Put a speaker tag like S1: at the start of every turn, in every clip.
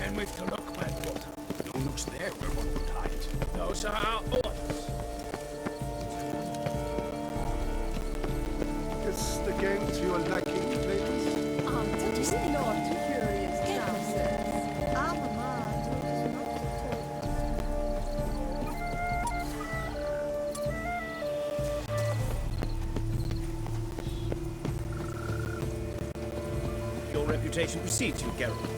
S1: And with the luck, Badwater, no nooks there where one would hide. Those are our orders.
S2: Is the game to your liking, ladies?
S3: That is not curious trousers.
S1: Your reputation precedes you, Geralt.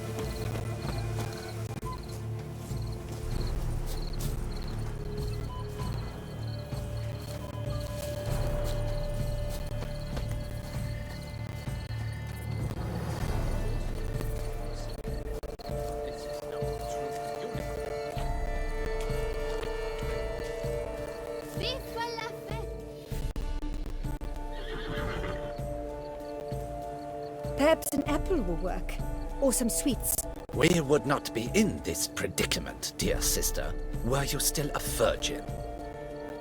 S3: Perhaps an apple will work. Or some sweets.
S4: We would not be in this predicament, dear sister, were you still a virgin.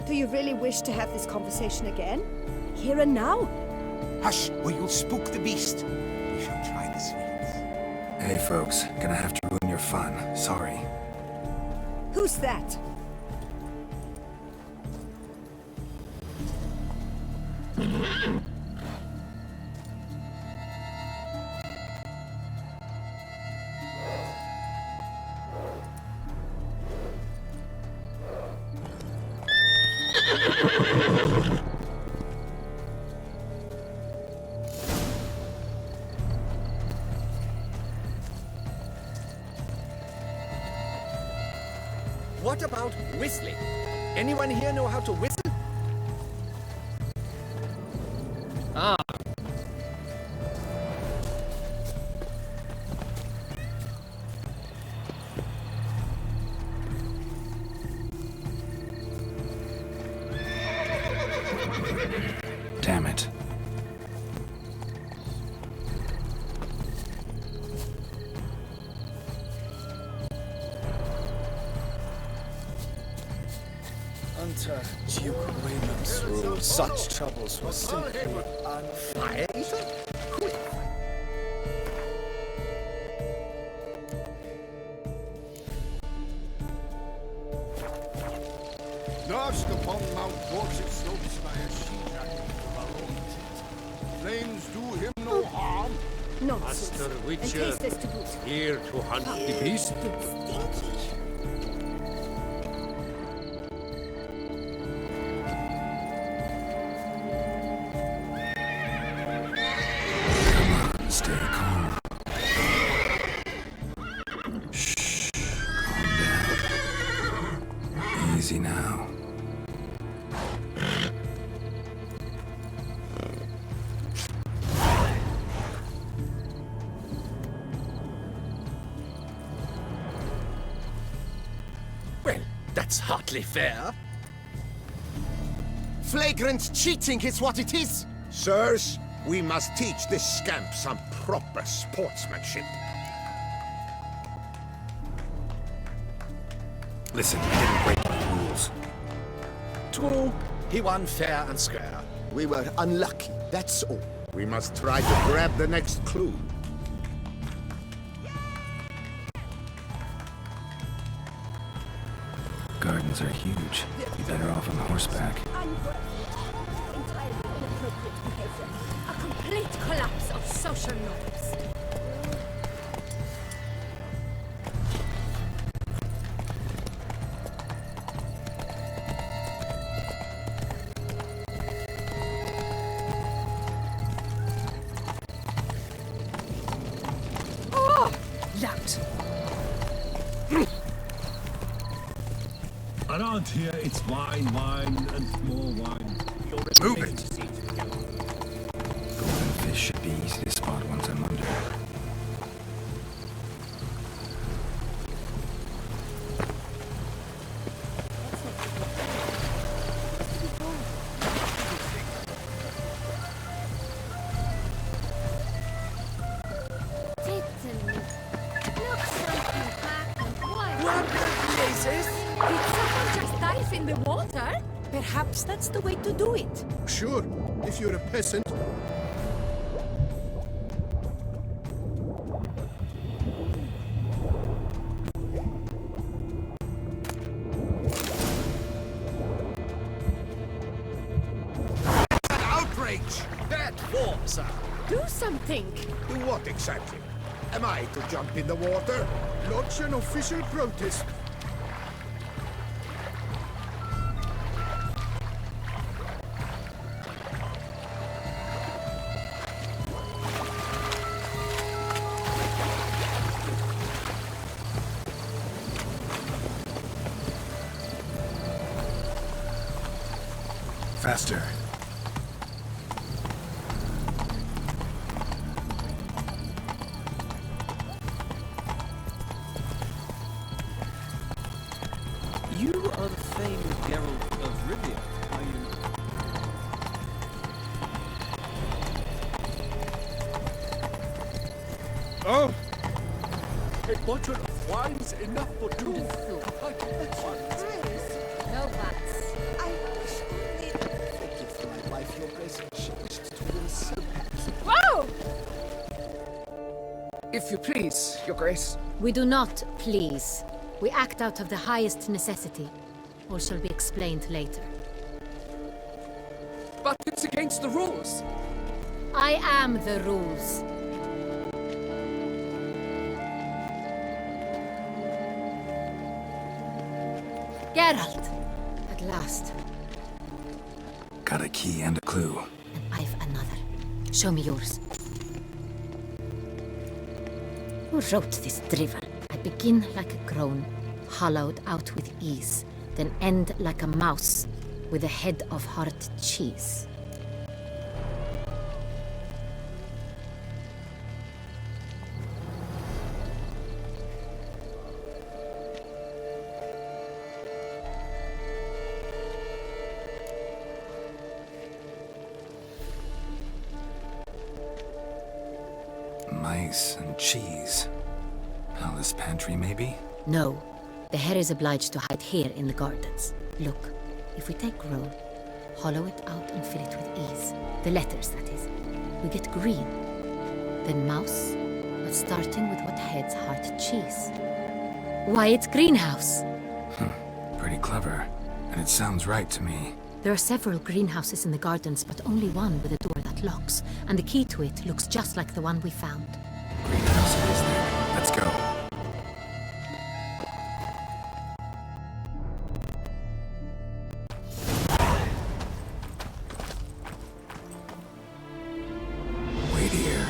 S3: Do you really wish to have this conversation again? Here and now?
S5: Hush, or you'll spook the beast. We shall try the sweets.
S6: Hey folks, gonna have to ruin your fun. Sorry.
S3: Who's that?
S4: What about whistling? Anyone here know how to whistle? Ah.
S6: Damn it.
S4: Under Duke Raymond's rule, such troubles were simply unfire.
S2: Nursed upon Mount Dorset slopes by a she-dragon of our own tent. Flames do him no harm.
S3: Nonsense.
S1: Master
S3: And
S1: Witcher,
S3: taste this to boot.
S1: here to hunt the beast.
S3: Stinky.
S6: Stay calm. Shh. Calm down. Easy now.
S4: Well, that's hardly fair.
S5: Flagrant cheating is what it is! Sirs, we must teach this scamp some proper sportsmanship.
S6: Listen, he didn't break the rules.
S4: True, he won fair and square.
S5: We were unlucky, that's all. We must try to grab the next clue.
S6: Gardens are huge. Be better off on horseback.
S3: Entirely inappropriate behavior. A complete collapse of social norms. Oh! Loud.
S1: Around here, it's wine, and more wine.
S6: Move it! Golden fish should be easy to spot once I'm under.
S3: What places? Did someone just dive in the water? Perhaps that's the way to do it.
S2: Sure, if you're a peasant.
S3: something.
S5: Do what exactly? Am I to jump in the water?
S2: Lodge an official protest.
S6: Faster.
S7: You are the famed Geralt of Rivia, are you?
S2: Oh! A bottle of wine's enough for two.
S3: No buts.
S8: I wish only... Forgive my wife, Your Grace. She wished to will so
S3: Whoa!
S1: If you please, Your Grace.
S3: We do not please. We act out of the highest necessity. All shall be explained later.
S1: But it's against the rules.
S3: I am the rules. Geralt! At last.
S6: Got a key and a clue.
S3: And I've another. Show me yours. Who wrote this drivel? I begin like a crone, hollowed out with ease, then end like a mouse, with a head of hard cheese.
S6: Mice and cheese. Palace pantry, maybe?
S3: No, the hare is obliged to hide here in the gardens. Look, if we take roll, hollow it out and fill it with ease. The letters, that is. We get green. Then mouse, but starting with what heads hard cheese. Why, it's greenhouse.
S6: Pretty clever. And it sounds right to me.
S3: There are several greenhouses in the gardens, but only one with a door that locks, and the key to it looks just like the one we found.
S6: Greenhouse it is then. Let's go. Wait here.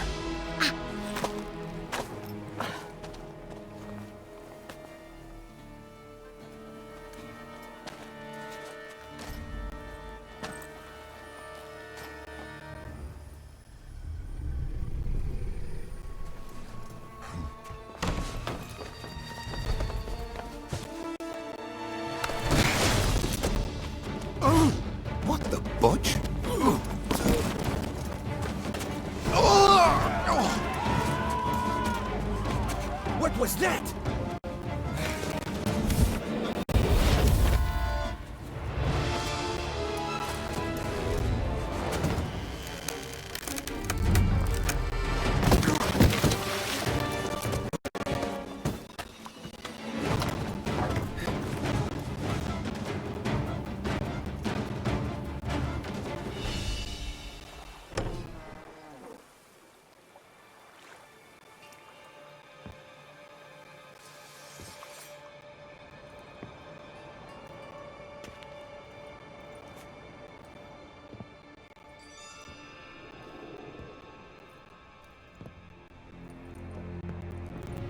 S5: What the butch? What was that?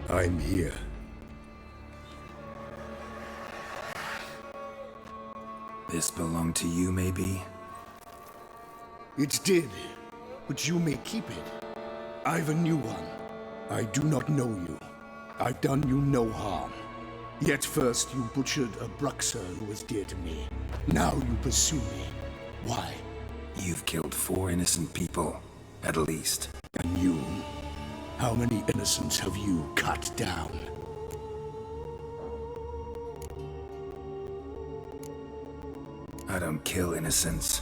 S5: I'm here.
S6: This belonged to you, maybe?
S2: It did, but you may keep it. I've a new one. I do not know you. I've done you no harm. Yet first you butchered a Bruxer who was dear to me. Now you pursue me. Why?
S6: You've killed 4 innocent people, at least.
S2: And you? How many innocents have you cut down?
S6: I don't kill innocents.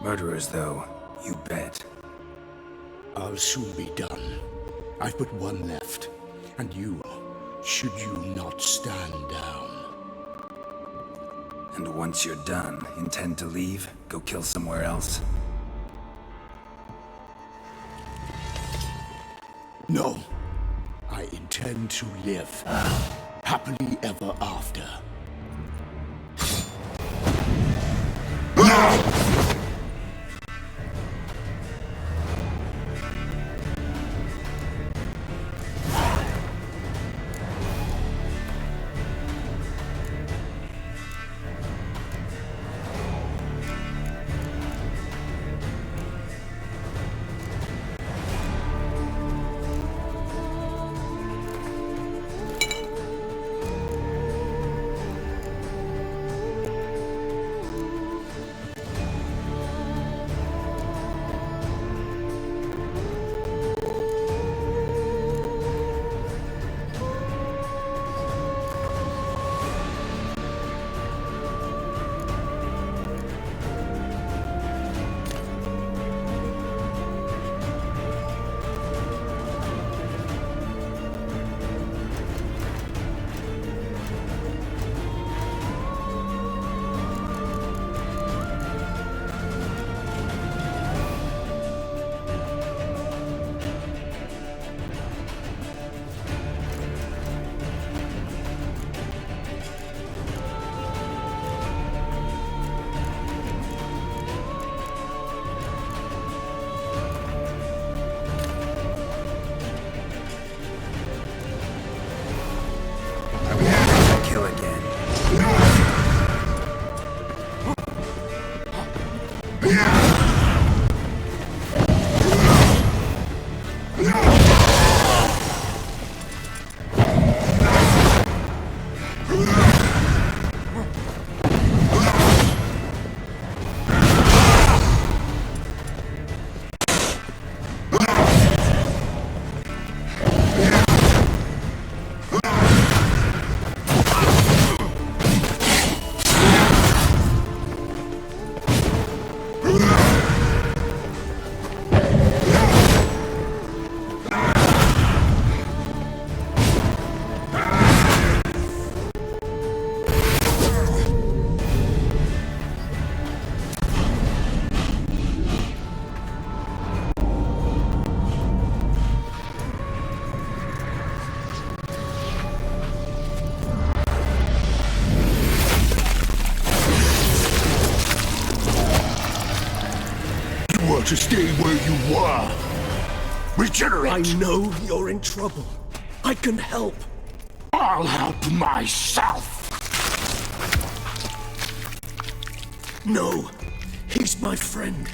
S6: Murderers, though, you bet.
S2: I'll soon be done. I've but one left. And you, should you not stand down.
S6: And once you're done, intend to leave? Go kill somewhere else?
S2: No. I intend to live happily ever after.
S6: Kill again.
S2: To stay where you were. Regenerate!
S1: I know you're in trouble. I can help.
S2: I'll help myself!
S1: No, he's my friend.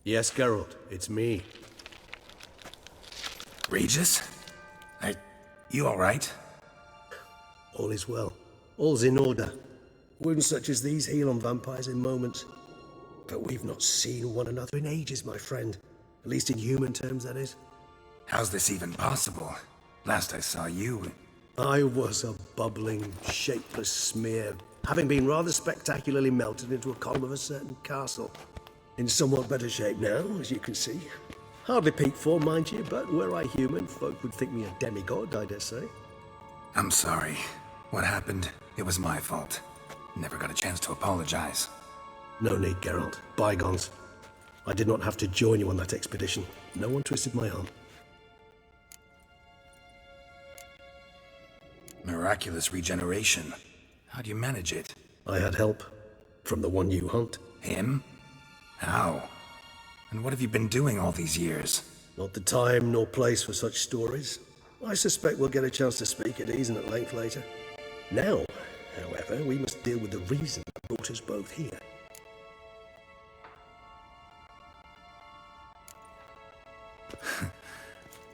S9: Yes, Geralt, it's me.
S6: Regis? You alright?
S9: All is well. All's in order. Wounds such as these heal on vampires in moments. But we've not seen one another in ages, my friend. At least in human terms, that is.
S6: How's this even possible? Last I saw you...
S9: I was a bubbling, shapeless smear, having been rather spectacularly melted into a column of a certain castle. In somewhat better shape now, as you can see. Hardly peak form, mind you, but were I human, folk would think me a demigod, I dare say.
S6: I'm sorry. What happened, it was my fault. Never got a chance to apologize.
S9: No need, Geralt. Bygones. I did not have to join you on that expedition. No one twisted my arm.
S6: Miraculous regeneration. How do you manage it?
S9: I had help. From the one you hunt.
S6: Him? How? And what have you been doing all these years?
S9: Not the time nor place for such stories. I suspect we'll get a chance to speak at ease and at length later. Now, however, we must deal with the reason that brought us both here.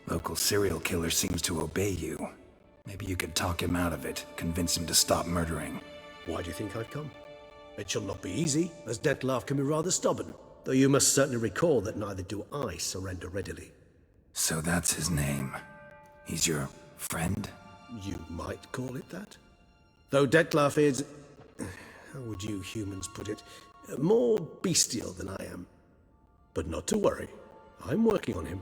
S6: Local serial killer seems to obey you. Maybe you could talk him out of it, convince him to stop murdering.
S9: Why do you think I've come? It shall not be easy, as Dettlaff can be rather stubborn. Though you must certainly recall that neither do I surrender readily.
S6: So that's his name. He's your friend?
S9: You might call it that. Though Dettlaff is... how would you humans put it? More bestial than I am. But not to worry. I'm working on him.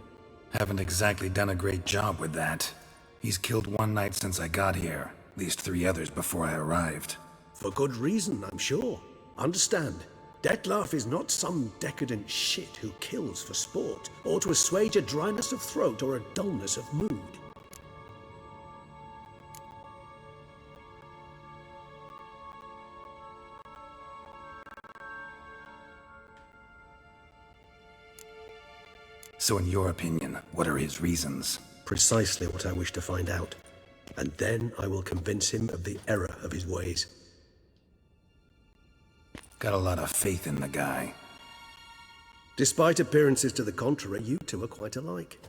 S6: Haven't exactly done a great job with that. He's killed one knight since I got here, at least 3 others before I arrived.
S9: For good reason, I'm sure. Understand, Detlef is not some decadent shit who kills for sport, or to assuage a dryness of throat or a dullness of mood.
S6: So in your opinion, what are his reasons?
S9: Precisely what I wish to find out. And then I will convince him of the error of his ways.
S6: Got a lot of faith in the guy.
S9: Despite appearances to the contrary, you two are quite alike.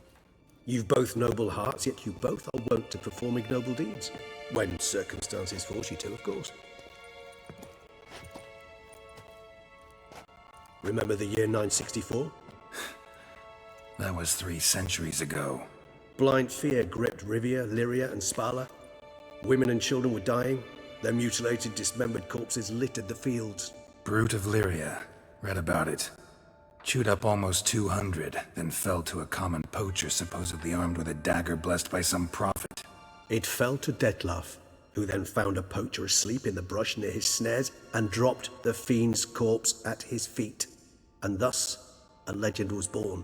S9: You've both noble hearts, yet you both are wont to perform ignoble deeds. When circumstances force you to, of course. Remember the year 964?
S6: That was 3 centuries ago.
S9: Blind fear gripped Rivia, Lyria, and Spala. Women and children were dying. Their mutilated, dismembered corpses littered the fields.
S6: Brute of Lyria. Read about it. Chewed up almost 200, then fell to a common poacher supposedly armed with a dagger blessed by some prophet.
S9: It fell to Detlef, who then found a poacher asleep in the brush near his snares and dropped the fiend's corpse at his feet. And thus, a legend was born.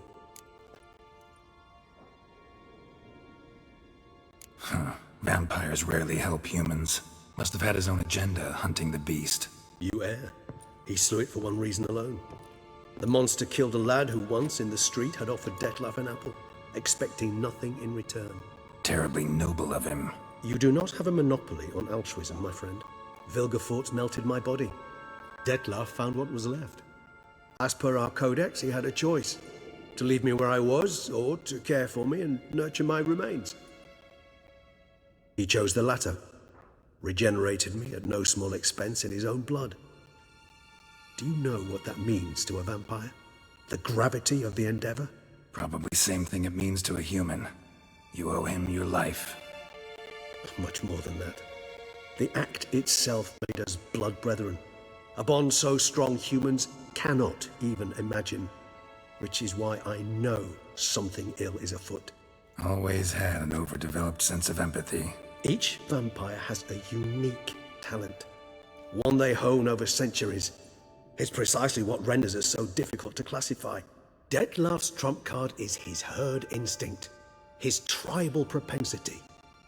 S6: Vampires rarely help humans. Must have had his own agenda, hunting the beast.
S9: You err. He slew it for one reason alone. The monster killed a lad who once in the street had offered Detlef an apple, expecting nothing in return.
S6: Terribly noble of him.
S9: You do not have a monopoly on altruism, my friend. Vilgefortz melted my body. Detlef found what was left. As per our codex, he had a choice. To leave me where I was, or to care for me and nurture my remains. He chose the latter. Regenerated me at no small expense in his own blood. Do you know what that means to a vampire? The gravity of the endeavor?
S6: Probably same thing it means to a human. You owe him your life.
S9: Much more than that. The act itself made us blood brethren. A bond so strong humans cannot even imagine. Which is why I know something ill is afoot.
S6: Always had an overdeveloped sense of empathy.
S9: Each vampire has a unique talent. One they hone over centuries. It's precisely what renders us so difficult to classify. Detlef's trump card is his herd instinct. His tribal propensity.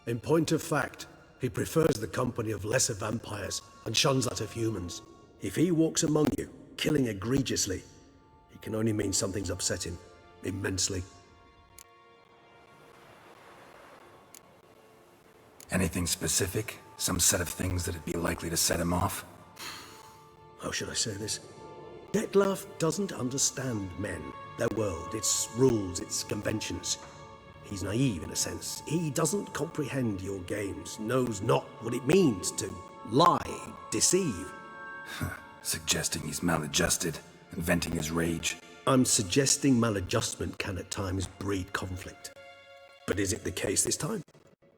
S9: In point of fact, he prefers the company of lesser vampires and shuns that of humans. If he walks among you, killing egregiously, it can only mean something's upset him immensely.
S6: Anything specific? Some set of things that'd be likely to set him off?
S9: How should I say this? Detlef doesn't understand men, their world, its rules, its conventions. He's naive in a sense. He doesn't comprehend your games, knows not what it means to lie, deceive.
S6: Suggesting he's maladjusted and venting his rage.
S9: I'm suggesting maladjustment can at times breed conflict. But is it the case this time?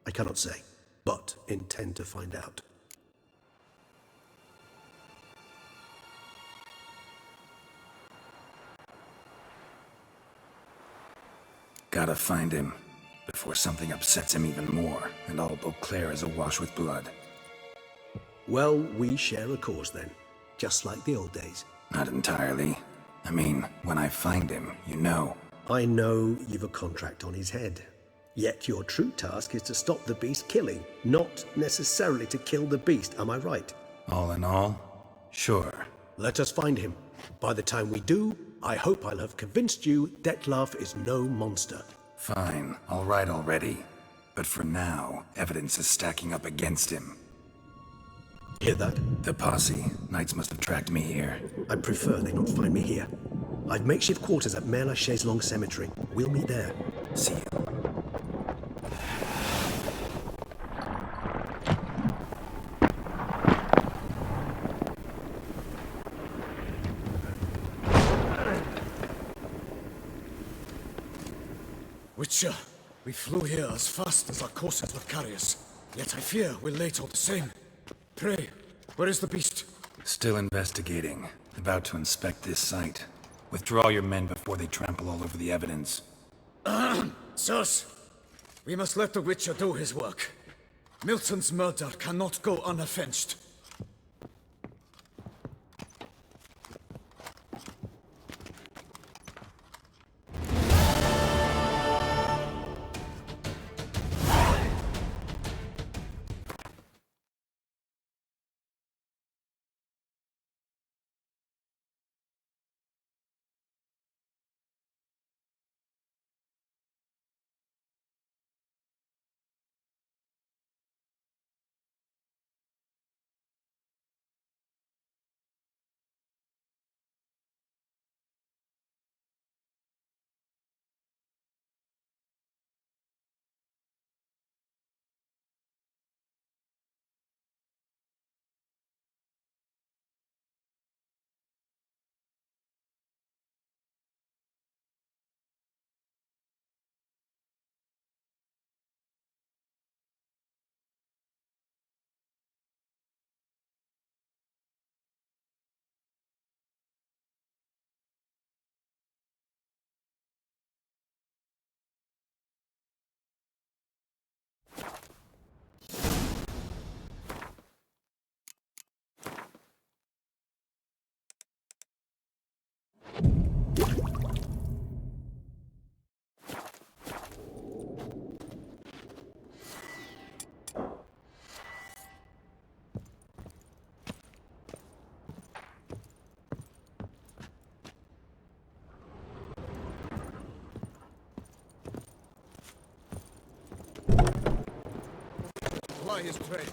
S9: I cannot say, but intend to find out.
S6: Gotta find him, before something upsets him even more, and all Beauclair is awash with blood.
S9: Well, we share a cause then, just like the old days.
S6: Not entirely. I mean, when I find him, you know.
S9: I know you've a contract on his head. Yet your true task is to stop the beast killing, not necessarily to kill the beast, am I right?
S6: All in all, sure.
S9: Let us find him. By the time we do, I hope I'll have convinced you Detlef is no monster.
S6: Fine, all right already. But for now, evidence is stacking up against him.
S9: Hear that?
S6: The posse. Knights must have tracked me here.
S9: I'd prefer they not find me here. I've makeshift quarters at Mère Lachaise Long Cemetery. We'll meet there.
S6: See you.
S1: Witcher, we flew here as fast as our courses would carry us. Yet I fear we're late all the same. Pray, where is the beast?
S6: Still investigating. About to inspect this site. Withdraw your men before they trample all over the evidence.
S1: Sirs, we must let the Witcher do his work. Milton's murder cannot go unavenged. Ply his trade.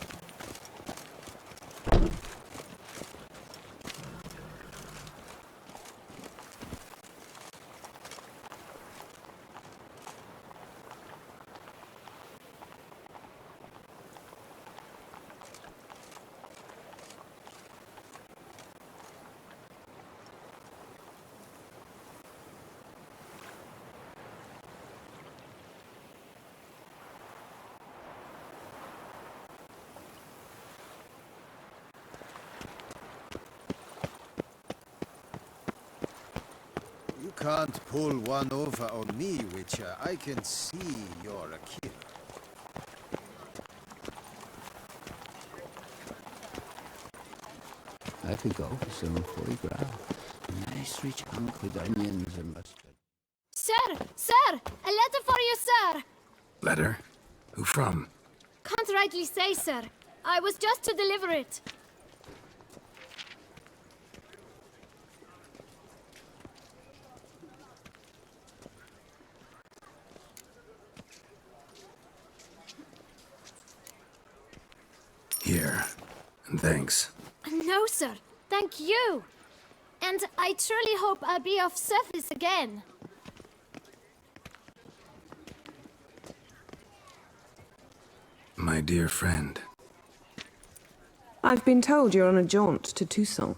S10: You can't pull one over on me, Witcher. I can see you're a killer.
S8: I could go for some photographs. A nice rich hunk with onions and mustard.
S3: Sir! Sir! A letter for you, sir!
S6: Letter? Who from?
S3: Can't rightly say, sir. I was just to deliver it.
S6: Here. And thanks.
S3: No, sir. Thank you. And I truly hope I'll be of service again.
S6: My dear friend.
S11: I've been told you're on a jaunt to Toussaint.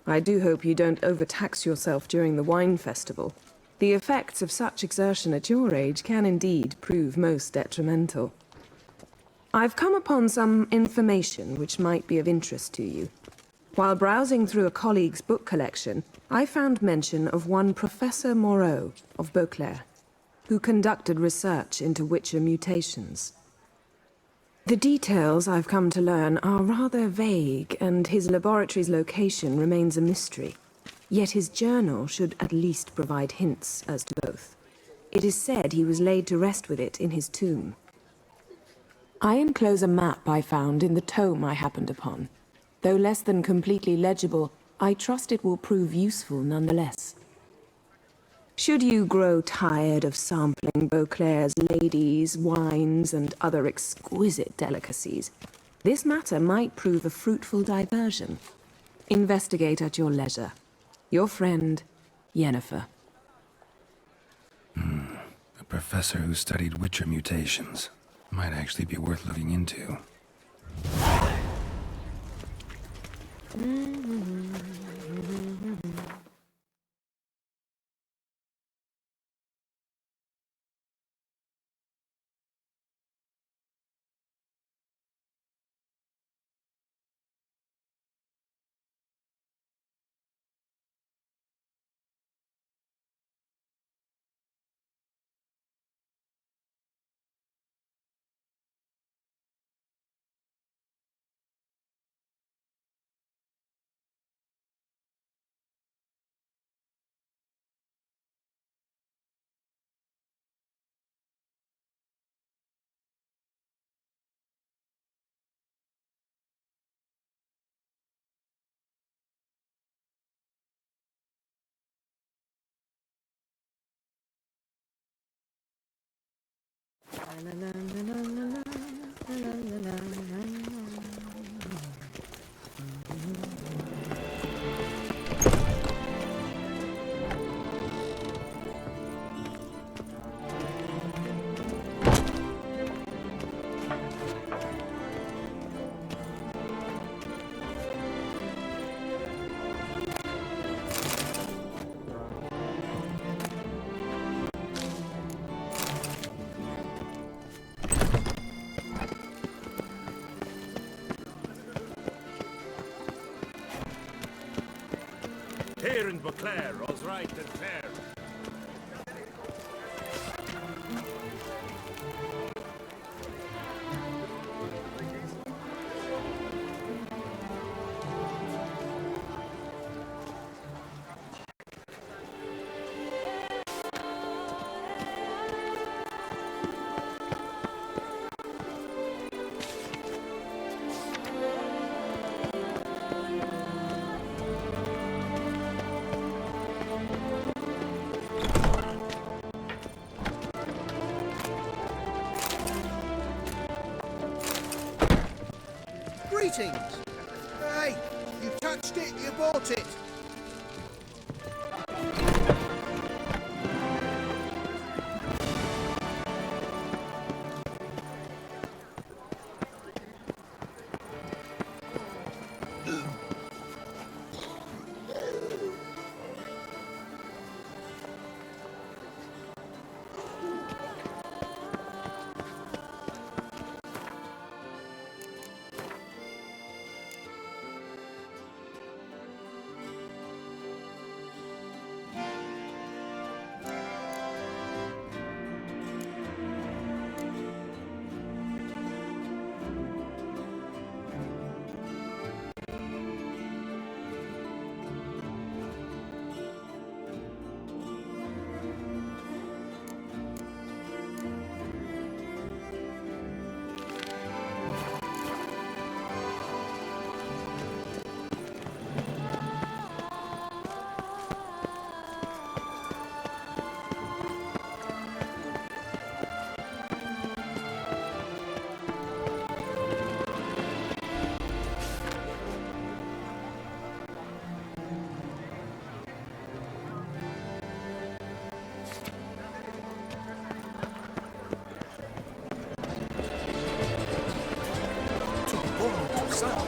S11: I do hope you don't overtax yourself during the wine festival. The effects of such exertion at your age can indeed prove most detrimental. I've come upon some information which might be of interest to you. While browsing through a colleague's book collection, I found mention of one Professor Moreau of Beauclair, who conducted research into Witcher mutations. The details I've come to learn are rather vague, and his laboratory's location remains a mystery. Yet his journal should at least provide hints as to both. It is said he was laid to rest with it in his tomb. I enclose a map I found in the tome I happened upon. Though less than completely legible, I trust it will prove useful nonetheless. Should you grow tired of sampling Beauclair's ladies, wines, and other exquisite delicacies, this matter might prove a fruitful diversion. Investigate at your leisure. Your friend, Yennefer.
S6: A professor who studied Witcher mutations. Might actually be worth looking into.
S12: Here in Beauclair, all's right and fair.
S10: Greetings! Hey, you touched it, you bought it!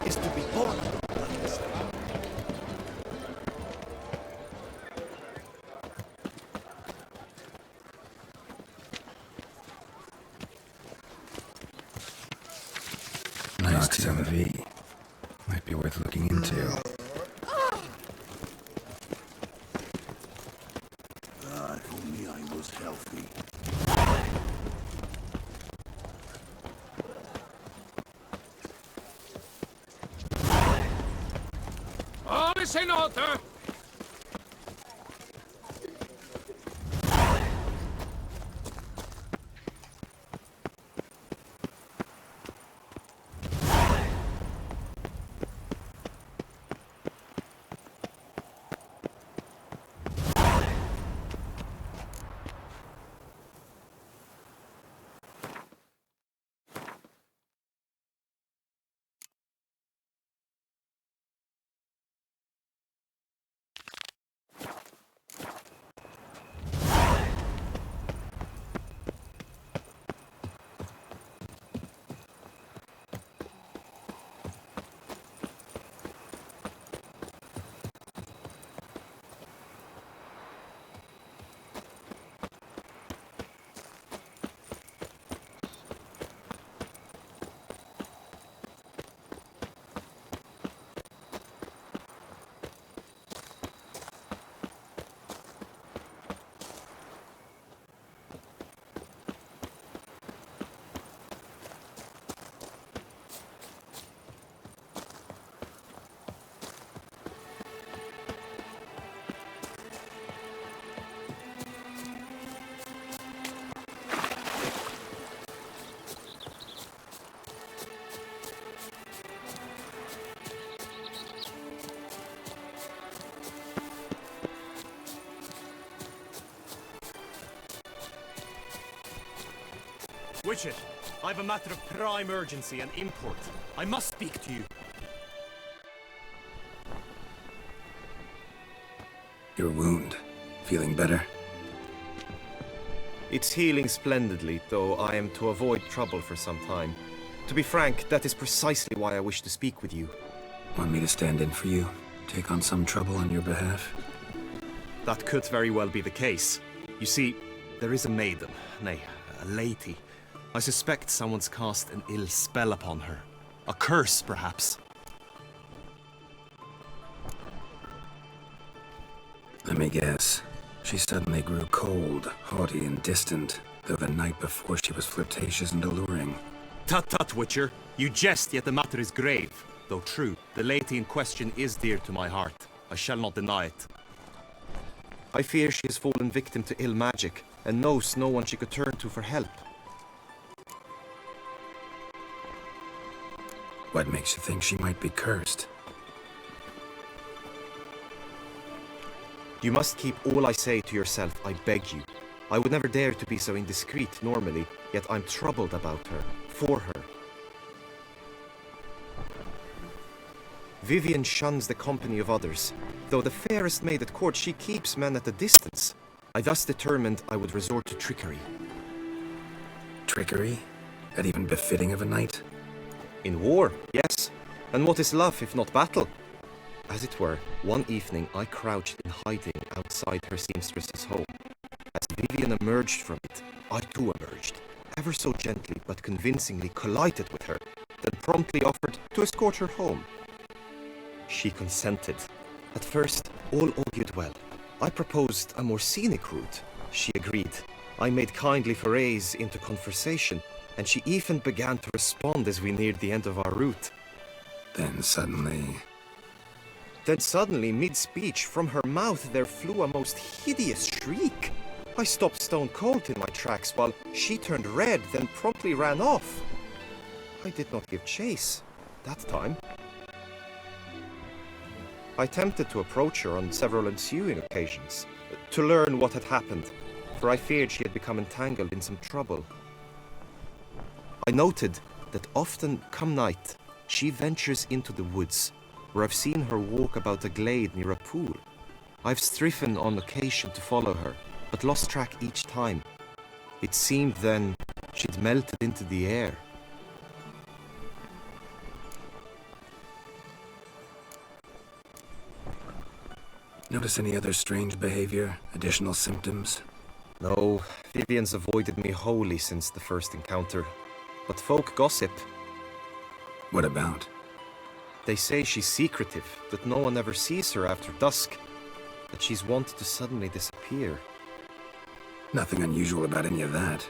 S9: Is to be born.
S6: Nice TV. Might be worth looking into.
S2: If only I was healthy.
S12: All is in order! Witcher, I have a matter of prime urgency and import. I must speak to you.
S6: Your wound. Feeling better?
S13: It's healing splendidly, though I am to avoid trouble for some time. To be frank, that is precisely why I wish to speak with you.
S6: Want me to stand in for you? Take on some trouble on your behalf?
S13: That could very well be the case. You see, there is a maiden, nay, a lady. I suspect someone's cast an ill spell upon her. A curse, perhaps.
S6: Let me guess. She suddenly grew cold, haughty, and distant, though the night before she was flirtatious and alluring.
S12: Tut tut, Witcher. You jest, yet the matter is grave. Though true, the lady in question is dear to my heart. I shall not deny it.
S13: I fear she has fallen victim to ill magic, and knows no one she could turn to for help.
S6: What makes you think she might be cursed?
S13: You must keep all I say to yourself, I beg you. I would never dare to be so indiscreet normally, yet I'm troubled about her, for her. Vivian shuns the company of others. Though the fairest maid at court, she keeps men at a distance. I thus determined I would resort to trickery.
S6: Trickery? That even befitting of a knight?
S13: In war, yes. And what is love if not battle? As it were, one evening I crouched in hiding outside her seamstress's home. As Vivian emerged from it, I too emerged, ever so gently but convincingly collided with her, then promptly offered to escort her home. She consented. At first, all augured well. I proposed a more scenic route. She agreed. I made kindly forays into conversation, and she even began to respond as we neared the end of our route.
S6: Then suddenly,
S13: mid-speech, from her mouth there flew a most hideous shriek. I stopped stone cold in my tracks while she turned red, then promptly ran off. I did not give chase that time. I attempted to approach her on several ensuing occasions, to learn what had happened, for I feared she had become entangled in some trouble. I noted that often, come night, she ventures into the woods, where I've seen her walk about a glade near a pool. I've striven on occasion to follow her, but lost track each time. It seemed then she'd melted into the air.
S6: notice any other strange behavior, additional symptoms?
S13: No, Vivian's avoided me wholly since the first encounter. But folk gossip.
S6: What about?
S13: They say she's secretive, that no one ever sees her after dusk, that she's wont to suddenly disappear.
S6: Nothing unusual about any of that.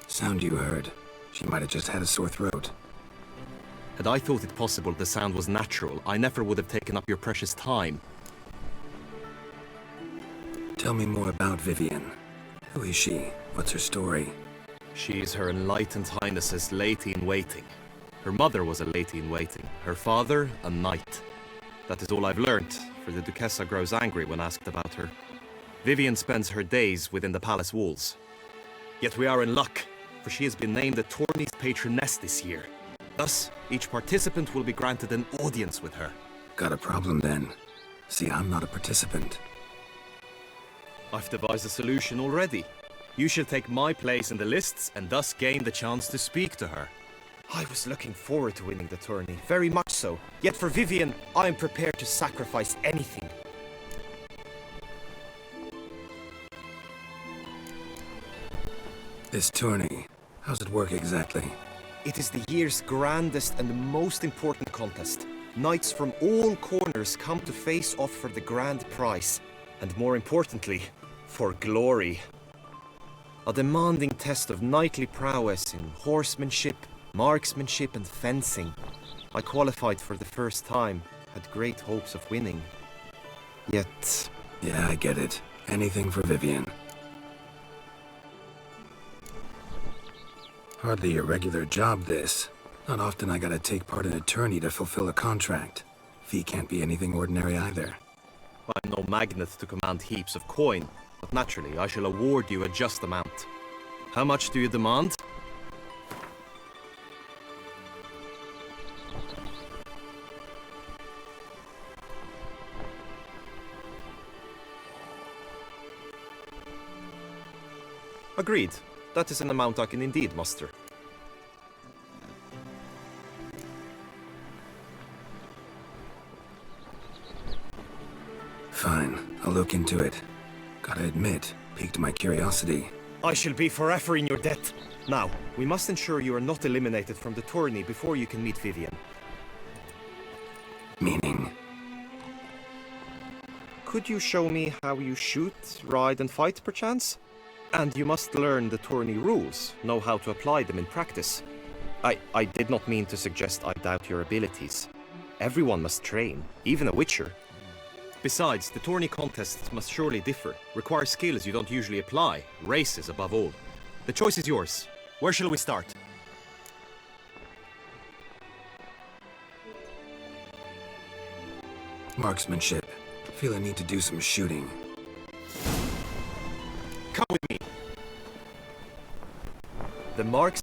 S6: Sound you heard. She might have just had a sore throat.
S12: Had I thought it possible the sound was natural, I never would have taken up your precious time.
S6: Tell me more about Vivian. Who is she? What's her story?
S12: She is Her Enlightened Highness's lady-in-waiting. Her mother was a lady-in-waiting, her father a knight. That is all I've learnt, for the Duchessa grows angry when asked about her. Vivian spends her days within the palace walls. Yet we are in luck, for she has been named the tourney's patroness this year. Thus, each participant will be granted an audience with her.
S6: Got a problem then. See, I'm not a participant.
S12: I've devised a solution already. You shall take my place in the lists and thus gain the chance to speak to her.
S13: I was looking forward to winning the tourney, very much so. Yet for Vivian, I am prepared to sacrifice anything.
S6: This tourney, how's it work exactly?
S13: It is the year's grandest and most important contest. Knights from all corners come to face off for the grand prize. And more importantly, for glory. A demanding test of knightly prowess in horsemanship, marksmanship and fencing. I qualified for the first time, had great hopes of winning. Yet...
S6: Yeah, I get it. Anything for Vivian. Hardly a regular job, this. Not often I gotta take part in a tourney to fulfill a contract. Fee can't be anything ordinary either.
S12: I'm no magnet to command heaps of coin. but naturally I shall award you a just amount. How much do you demand? Agreed. That is an amount I can indeed muster.
S6: Fine, I'll look into it. Gotta admit, piqued my curiosity.
S12: I shall be forever in your debt. Now, we must ensure you are not eliminated from the tourney before you can meet Vivian.
S6: Meaning?
S12: Could you show me how you shoot, ride and fight, perchance? And you must learn the tourney rules, know how to apply them in practice. I did not mean to suggest I doubt your abilities. Everyone must train, even a witcher. Besides, the tourney contests must surely differ, require skills you don't usually apply, races above all. The choice is yours. Where shall we start?
S6: Marksmanship. Feel I need to do some shooting.
S12: Come with me. The marks